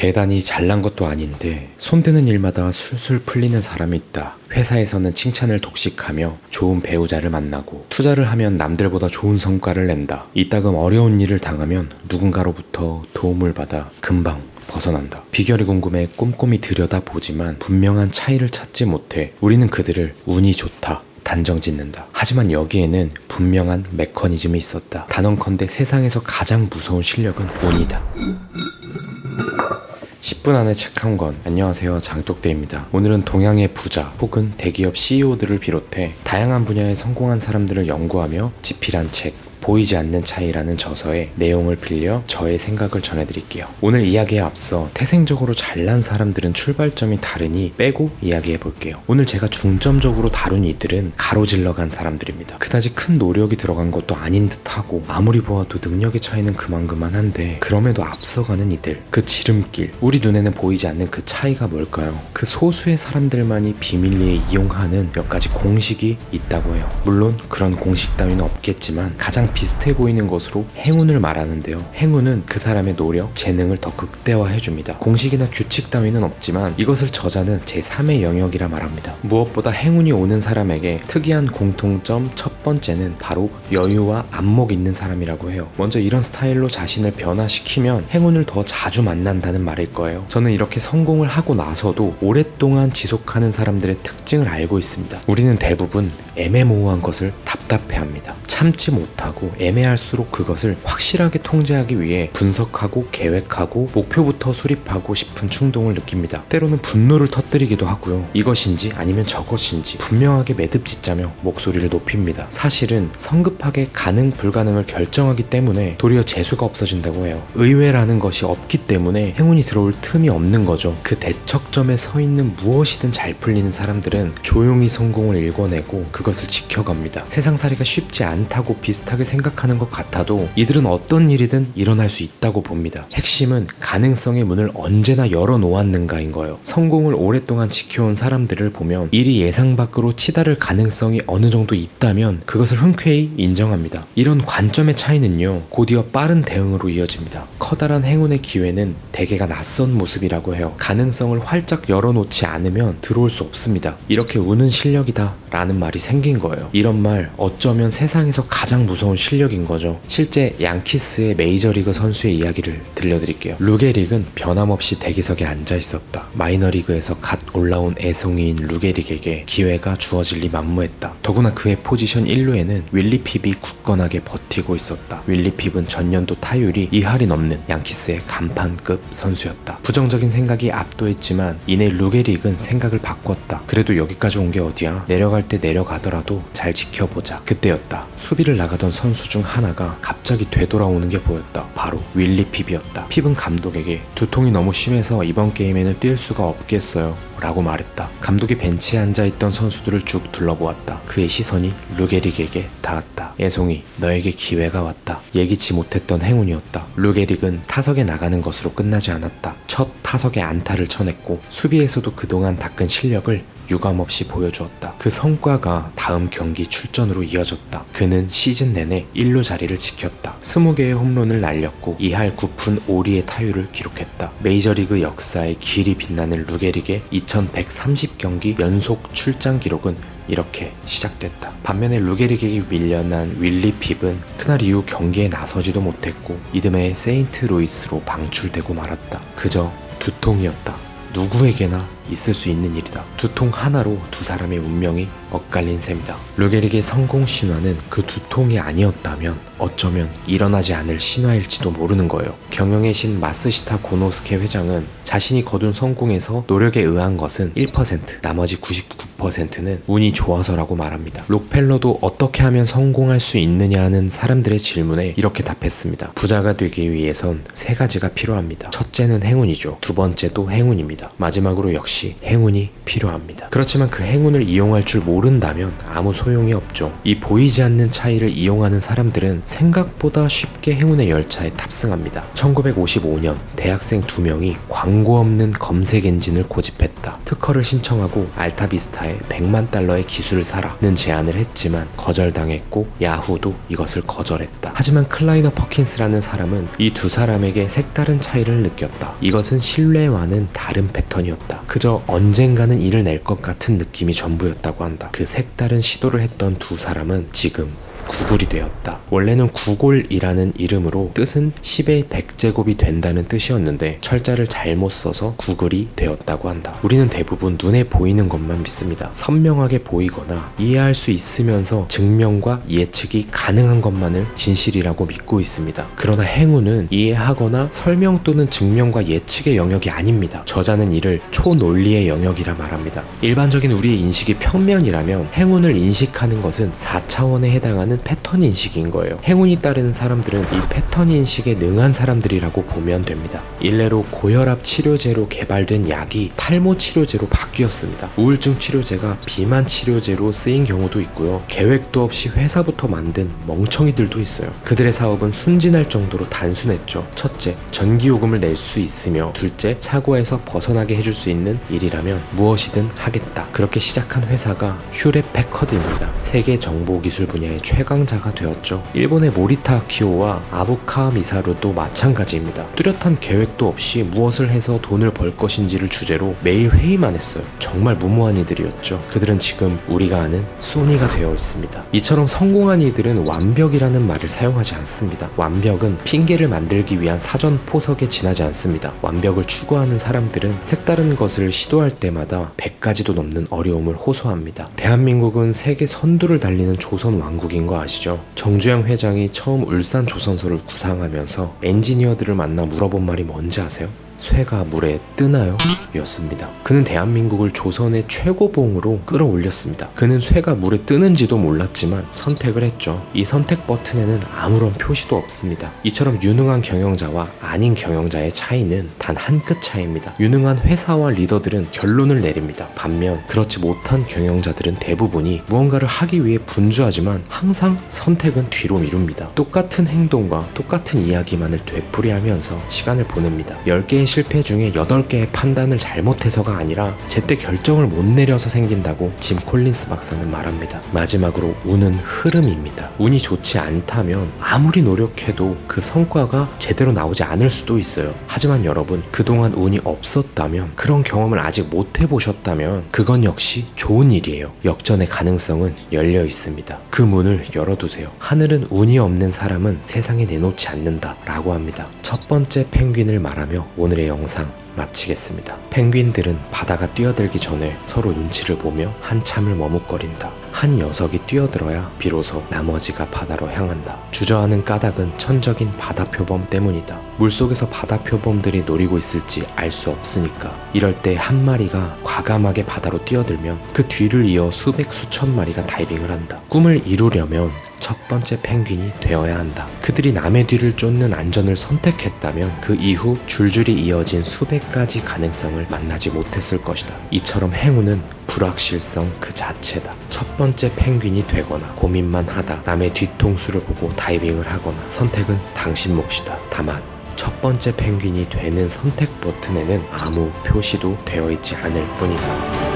대단히 잘난 것도 아닌데 손대는 일마다 술술 풀리는 사람이 있다. 회사에서는 칭찬을 독식하며 좋은 배우자를 만나고, 투자를 하면 남들보다 좋은 성과를 낸다. 이따금 어려운 일을 당하면 누군가로부터 도움을 받아 금방 벗어난다. 비결이 궁금해 꼼꼼히 들여다보지만 분명한 차이를 찾지 못해 우리는 그들을 운이 좋다 단정짓는다. 하지만 여기에는 분명한 메커니즘이 있었다. 단언컨대 세상에서 가장 무서운 실력은 운이다. 10분 안에 책 한 권. 안녕하세요, 장독대입니다. 오늘은 동양의 부자 혹은 대기업 CEO들을 비롯해 다양한 분야에 성공한 사람들을 연구하며 집필한 책 보이지 않는 차이라는 저서의 내용을 빌려 저의 생각을 전해드릴게요. 오늘 이야기에 앞서 태생적으로 잘난 사람들은 출발점이 다르니 빼고 이야기해볼게요. 오늘 제가 중점적으로 다룬 이들은 가로질러 간 사람들입니다. 그다지 큰 노력이 들어간 것도 아닌 듯하고 아무리 보아도 능력의 차이는 그만한데 그럼에도 앞서가는 이들, 그 지름길, 우리 눈에는 보이지 않는 그 차이가 뭘까요? 그 소수의 사람들만이 비밀리에 이용하는 몇 가지 공식이 있다고 해요. 물론 그런 공식 따위는 없겠지만 가장 비슷해 보이는 것으로 행운을 말하는데요. 행운은 그 사람의 노력, 재능을 더 극대화해줍니다. 공식이나 규칙 따위는 없지만 이것을 저자는 제3의 영역이라 말합니다. 무엇보다 행운이 오는 사람에게 특이한 공통점 첫 번째는 바로 여유와 안목 있는 사람이라고 해요. 먼저 이런 스타일로 자신을 변화시키면 행운을 더 자주 만난다는 말일 거예요. 저는 이렇게 성공을 하고 나서도 오랫동안 지속하는 사람들의 특징을 알고 있습니다. 우리는 대부분 애매모호한 것을 답답해합니다. 참지 못하고 애매할수록 그것을 확실하게 통제하기 위해 분석하고 계획하고 목표부터 수립하고 싶은 충동을 느낍니다. 때로는 분노를 터뜨리기도 하고요. 이것인지 아니면 저것인지 분명하게 매듭짓자며 목소리를 높입니다. 사실은 성급하게 가능 불가능을 결정하기 때문에 도리어 재수가 없어진다고 해요. 의외라는 것이 없기 때문에 행운이 들어올 틈이 없는 거죠. 그 대척점에 서 있는 무엇이든 잘 풀리는 사람들은 조용히 성공을 일궈내고 그것을 지켜갑니다. 세상살이가 쉽지 않다고 비슷하게 생각하는 것 같아도 이들은 어떤 일이든 일어날 수 있다고 봅니다. 핵심은 가능성의 문을 언제나 열어놓았는가인 거예요. 성공을 오랫동안 지켜온 사람들을 보면 일이 예상 밖으로 치달을 가능성이 어느 정도 있다면 그것을 흔쾌히 인정합니다. 이런 관점의 차이는요, 곧이어 빠른 대응으로 이어집니다. 커다란 행운의 기회는 대개가 낯선 모습이라고 해요. 가능성을 활짝 열어놓지 않으면 들어올 수 없습니다. 이렇게 우는 실력이다 라는 말이 생긴 거예요. 이런 말 어쩌면 세상에서 가장 무서운 실력인 거죠. 실제 양키스의 메이저리그 선수의 이야기를 들려드릴게요. 루게릭은 변함없이 대기석에 앉아 있었다. 마이너리그에서 갓 올라온 애송이인 루게릭에게 기회가 주어질 리 만무했다. 더구나 그의 포지션 1루에는 윌리 핍이 굳건하게 버티고 있었다. 윌리 핍은 전년도 타율이 2할이 넘는 양키스의 간판급 선수였다. 부정적인 생각이 압도했지만 이내 루게릭은 생각을 바꿨다. 그래도 여기까지 온 게 어디야? 내려갈 때 내려가더라도 잘 지켜보자. 그때였다. 수비를 나가던 선수 중 하나가 갑자기 되돌아오는 게 보였다. 바로 윌리 핍이었다. 핍은 감독에게 두통이 너무 심해서 이번 게임에는 뛸 수가 없겠어요 라고 말했다. 감독이 벤치에 앉아있던 선수들을 쭉 둘러보았다. 그의 시선이 루게릭에게 닿았다. 애송이, 너에게 기회가 왔다. 예기치 못했던 행운이었다. 루게릭은 타석에 나가는 것으로 끝나지 않았다. 첫 타석에 안타를 쳐냈고 수비에서도 그동안 닦은 실력을 유감없이 보여주었다. 그 성과가 다음 경기 출전으로 이어졌다. 그는 시즌 내내 1루 자리를 지켰다. 20개의 홈런을 날렸고 2할 9푼 5리의 타율을 기록했다. 메이저리그 역사에 길이 빛나는 루게릭의 2130경기 연속 출장 기록은 이렇게 시작됐다. 반면에 루게릭에게 밀려난 윌리 핍은 그날 이후 경기에 나서지도 못했고 이듬해 세인트루이스로 방출되고 말았다. 그저 두통이었다. 누구에게나 있을 수 있는 일이다. 두통 하나로 두 사람의 운명이 엇갈린 셈이다. 루게릭의 성공 신화는 그 두통이 아니었다면 어쩌면 일어나지 않을 신화일지도 모르는 거예요. 경영의 신 마스시타 고노스케 회장은 자신이 거둔 성공에서 노력에 의한 것은 1%, 나머지 99%는 운이 좋아서라고 말합니다. 록펠러도 어떻게 하면 성공할 수 있느냐 하는 사람들의 질문에 이렇게 답했습니다. 부자가 되기 위해선 3가지가 필요합니다. 첫째는 행운이죠. 두 번째도 행운입니다. 마지막으로 역시 행운이 필요합니다. 그렇지만 그 행운을 이용할 줄 모른다면 아무 소용이 없죠. 이 보이지 않는 차이를 이용하는 사람들은 생각보다 쉽게 행운의 열차에 탑승합니다. 1955년 대학생 2명이 광고 없는 검색 엔진을 고집했다. 특허를 신청하고 알타비스타에 100만 달러의 기술을 사라는 제안을 했지만 거절당했고 야후도 이것을 거절했다. 하지만 클라이너 퍼킨스라는 사람은 이 두 사람에게 색다른 차이를 느꼈다. 이것은 신뢰와는 다른 패턴이었다. 그저 언젠가는 일을 낼 것 같은 느낌이 전부였다고 한다. 그 색다른 시도를 했던 두 사람은 지금 구글이 되었다. 원래는 구골이라는 이름으로 뜻은 10의 100제곱이 된다는 뜻이었는데 철자를 잘못 써서 구글이 되었다고 한다. 우리는 대부분 눈에 보이는 것만 믿습니다. 선명하게 보이거나 이해할 수 있으면서 증명과 예측이 가능한 것만을 진실이라고 믿고 있습니다. 그러나 행운은 이해하거나 설명 또는 증명과 예측의 영역이 아닙니다. 저자는 이를 초논리의 영역이라 말합니다. 일반적인 우리의 인식이 평면이라면 행운을 인식하는 것은 4차원에 해당하는 패턴 인식인 거예요. 행운이 따르는 사람들은 이 패턴 인식에 능한 사람들이라고 보면 됩니다. 일례로 고혈압 치료제로 개발된 약이 탈모 치료제로 바뀌었습니다. 우울증 치료제가 비만 치료제로 쓰인 경우도 있고요. 계획도 없이 회사부터 만든 멍청이들도 있어요. 그들의 사업은 순진할 정도로 단순했죠. 첫째, 전기요금을 낼 수 있으며 둘째, 사고에서 벗어나게 해줄 수 있는 일이라면 무엇이든 하겠다. 그렇게 시작한 회사가 휴렛 패커드입니다. 세계 정보기술 분야의 최강자가 되었죠. 일본의 모리타 아키오와 아부카 미사루도 마찬가지입니다. 뚜렷한 계획도 없이 무엇을 해서 돈을 벌 것인지를 주제로 매일 회의만 했어요. 정말 무모한 이들이었죠. 그들은 지금 우리가 아는 소니가 되어 있습니다. 이처럼 성공한 이들은 완벽이라는 말을 사용하지 않습니다. 완벽은 핑계를 만들기 위한 사전 포석에 지나지 않습니다. 완벽을 추구하는 사람들은 색다른 것을 시도할 때마다 100가지도 넘는 어려움을 호소합니다. 대한민국은 세계 선두를 달리는 조선 왕국인 거 아시죠? 정주영 회장이 처음 울산 조선소를 구상하면서 엔지니어들을 만나 물어본 말이 뭔지 아세요? 쇠가 물에 뜨나요? 였습니다. 그는 대한민국을 조선의 최고봉으로 끌어올렸습니다. 그는 쇠가 물에 뜨는지도 몰랐지만 선택을 했죠. 이 선택 버튼에는 아무런 표시도 없습니다. 이처럼 유능한 경영자와 아닌 경영자의 차이는 단 한 끗 차이입니다. 유능한 회사와 리더들은 결론을 내립니다. 반면 그렇지 못한 경영자들은 대부분이 무언가를 하기 위해 분주하지만 항상 선택은 뒤로 미룹니다. 똑같은 행동과 똑같은 이야기만을 되풀이하면서 시간을 보냅니다. 10개의 실패 중에 8개의 판단을 잘못해서가 아니라 제때 결정을 못 내려서 생긴다고 짐 콜린스 박사는 말합니다. 마지막으로 운은 흐름입니다. 운이 좋지 않다면 아무리 노력해도 그 성과가 제대로 나오지 않을 수도 있어요. 하지만 여러분, 그동안 운이 없었다면, 그런 경험을 아직 못 해보셨다면 그건 역시 좋은 일이에요. 역전의 가능성은 열려 있습니다. 그 문을 열어두세요. 하늘은 운이 없는 사람은 세상에 내놓지 않는다 라고 합니다. 첫 번째 펭귄을 말하며 오늘의 영상 마치겠습니다. 펭귄들은 바다가 뛰어들기 전에 서로 눈치를 보며 한참을 머뭇거린다. 한 녀석이 뛰어들어야 비로소 나머지가 바다로 향한다. 주저하는 까닭은 천적인 바다표범 때문이다. 물속에서 바다표범들이 노리고 있을지 알 수 없으니까. 이럴 때 한 마리가 과감하게 바다로 뛰어들면 그 뒤를 이어 수백 수천 마리가 다이빙을 한다. 꿈을 이루려면 첫 번째 펭귄이 되어야 한다. 그들이 남의 뒤를 쫓는 안전을 선택했다면 그 이후 줄줄이 이어진 수백 가지 가능성을 만나지 못했을 것이다. 이처럼 행운은 불확실성 그 자체다. 첫 번째 펭귄이 되거나 고민만 하다 남의 뒤통수를 보고 다이빙을 하거나 선택은 당신 몫이다. 다만 첫 번째 펭귄이 되는 선택 버튼에는 아무 표시도 되어 있지 않을 뿐이다.